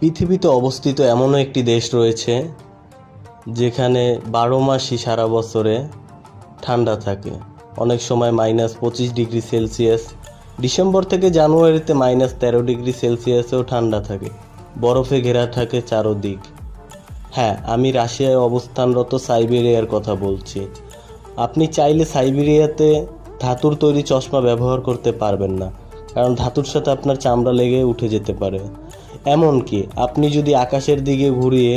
পৃথিবীতে অবস্থিত এমনও একটি দেশ রয়েছে যেখানে 12 মাসই সারা বছরে ঠান্ডা থাকে। অনেক সময় -25 ডিগ্রি সেলসিয়াস, ডিসেম্বর থেকে জানুয়ারিতে -13 ডিগ্রি সেলসিয়াসেও ঠান্ডা থাকে। বরফে ঘেরা থাকে চারদিক। হ্যাঁ, আমি রাশিয়ায় অবস্থানরত সাইবেরিয়ার কথা বলছি। আপনি চাইলে সাইবেরিয়াতে ধাতুর তৈরি চশমা ব্যবহার করতে পারবেন না, কারণ ধাতুর সাথে আপনার চামড়া লেগে উঠে যেতে পারে। এমনকি আপনি যদি আকাশের দিকে ঘুরিয়ে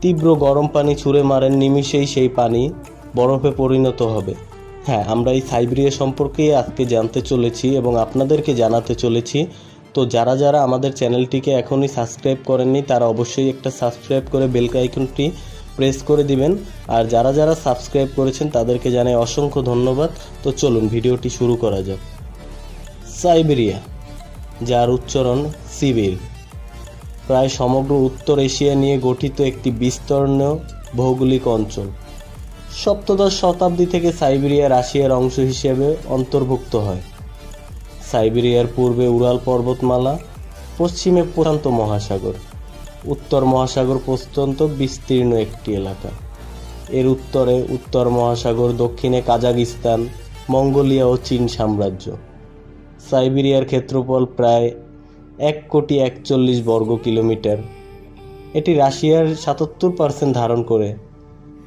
তীব্র গরম পানি ছুঁড়ে মারেন, নিমিষেই সেই পানি বরফে পরিণত হবে। হ্যাঁ, আমরা এই সাইবেরিয়া সম্পর্কেই আজকে জানতে চলেছি এবং আপনাদেরকে জানাতে চলেছি। তো যারা যারা আমাদের চ্যানেলটিকে এখনই সাবস্ক্রাইব করেননি তারা অবশ্যই একটা সাবস্ক্রাইব করে বেল আইকনটি প্রেস করে দিবেন। আর যারা যারা সাবস্ক্রাইব করেছেন তাদেরকে জানাই অসংখ্য ধন্যবাদ। তো চলুন ভিডিওটি শুরু করা যাক। সাইবেরিয়া, যার উচ্চারণ সিবির, প্রায় সমগ্র উত্তর এশিয়া নিয়ে গঠিত একটি বিস্তীর্ণ ভৌগোলিক অঞ্চল। সপ্তদশ শতাব্দী থেকে সাইবেরিয়া রাশিয়ার অংশ হিসেবে অন্তর্ভুক্ত হয়। সাইবেরিয়ার পূর্বে উরাল পর্বতমালা, পশ্চিমে প্রশান্ত মহাসাগর, উত্তর মহাসাগর পর্যন্ত বিস্তীর্ণ একটি এলাকা। এর উত্তরে উত্তর মহাসাগর, দক্ষিণে কাজাকিস্তান, মঙ্গোলিয়া ও চীন সাম্রাজ্য। সাইবেরিয়ার ক্ষেত্রফল প্রায় 1,41,00,000 বর্গ কিলোমিটার। এটি রাশিয়ার 77% ধারণ করে,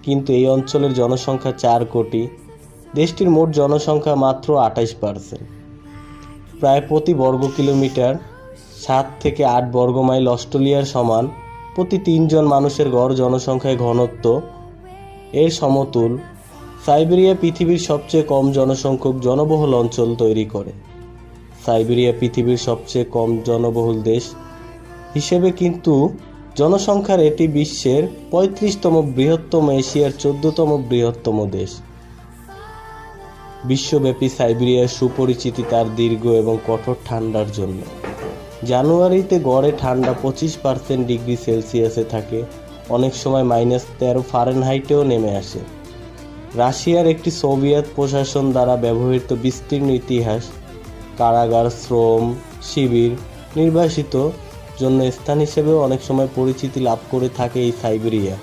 কিন্তু এই অঞ্চলের জনসংখ্যা 4 কোটি। দেশটির মোট জনসংখ্যা মাত্র 28%। প্রায় প্রতি বর্গ কিলোমিটার 7 থেকে 8 বর্গ মাইল অস্ট্রেলিয়ার সমান। প্রতি 3 জন মানুষের গড় জনসংখ্যায় ঘনত্ব এর সমতুল। সাইবেরিয়া পৃথিবীর সবচেয়ে কম জনসংখ্যক জনবহুল অঞ্চল তৈরি করে। সাইবেরিয়া পৃথিবীর সবচেয়ে কম জনবহুল দেশ হিসেবে কিন্তু জনসংখ্যার এটি বিশ্বের 35তম বৃহত্তম, এশিয়ার 14তম বৃহত্তম দেশ। বিশ্বব্যাপী সাইবেরিয়ার সুপরিচিতি তার দীর্ঘ এবং কঠোর ঠান্ডার জন্য। জানুয়ারিতে গড়ে ঠান্ডা 25% ডিগ্রি সেলসিয়াসে থাকে, অনেক সময় -13 ফারেনহাইটেও নেমে আসে। রাশিয়ার একটি সোভিয়েত প্রশাসন দ্বারা ব্যবহৃত বিস্তীর্ণ ইতিহাস, কারাগার, শ্রম শিবির, নির্বাসিত জন্য স্থান হিসেবেও অনেক সময় পরিচিতি লাভ করে থাকে এই সাইবেরিয়া।